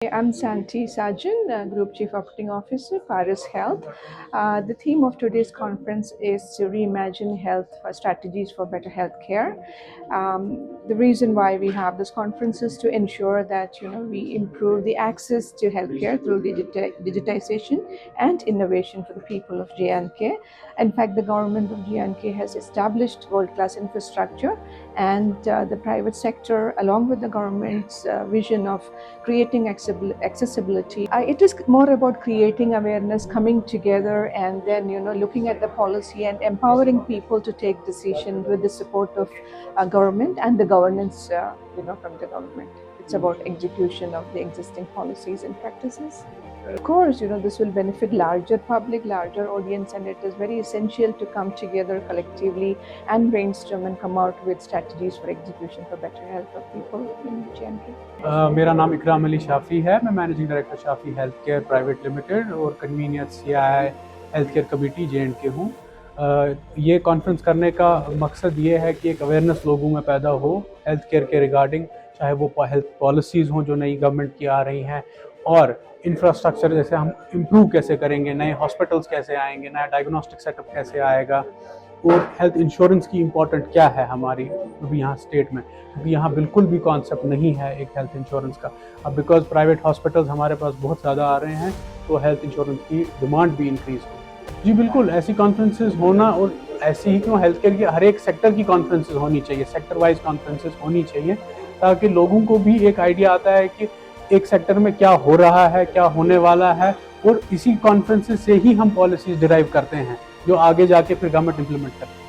I'm Santi Sajan, Group Chief Operating Officer, Paris Health. The theme of today's conference is to reimagine health strategies for better healthcare. The reason why we have this conference is to ensure that we improve the access to healthcare through digitization and innovation for the people of J&K. In fact, the government of J&K has established world-class infrastructure, and the private sector, along with the government's vision of creating accessibility. It is more about creating awareness, coming together, and then looking at the policy and empowering people to take decisions with the support of government and the governance from the government. It's about execution of the existing policies and practices. Of course, this will benefit larger public, larger audience, and it is very essential to come together collectively and brainstorm and come out with strategies for execution for better health of people in J&K. मेरा नाम इकराम अली शाफ़ी है। मैं managing director Shafi health care private limited और convener CII health care committee J&K हूँ। ये conference करने का मकसद ये है कि एक अवेयरनेस लोगों में पैदा हो हेल्थ केयर के रिगार्डिंग, चाहे वो हेल्थ पॉलिसीज़ हों जो नई गवर्नमेंट की आ रही हैं, और इंफ्रास्ट्रक्चर जैसे हम इम्प्रूव कैसे करेंगे, नए हॉस्पिटल्स कैसे आएंगे, नया डायग्नोस्टिक सेटअप कैसे आएगा, और हेल्थ इंश्योरेंस की इम्पोर्टेंट क्या है हमारी अभी यहाँ स्टेट में, क्योंकि यहाँ बिल्कुल भी कॉन्सेप्ट नहीं है एक हेल्थ इंश्योरेंस का। अब बिकॉज प्राइवेट हॉस्पिटल्स हमारे पास बहुत ज़्यादा आ रहे हैं, तो हेल्थ इंश्योरेंस की डिमांड भी इंक्रीज़ हो। जी बिल्कुल, ऐसी कॉन्फ्रेंसेस होना, और ऐसी ही क्यों हेल्थ केयर की हर एक सेक्टर की कॉन्फ्रेंसेस होनी चाहिए, सेक्टर वाइज कॉन्फ्रेंसेस होनी चाहिए, ताकि लोगों को भी एक आइडिया आता है कि एक सेक्टर में क्या हो रहा है, क्या होने वाला है, और इसी कॉन्फ्रेंसेस से ही हम पॉलिसीज डिराइव करते हैं जो आगे जाके फिर गवर्नमेंट इंप्लीमेंट करती है।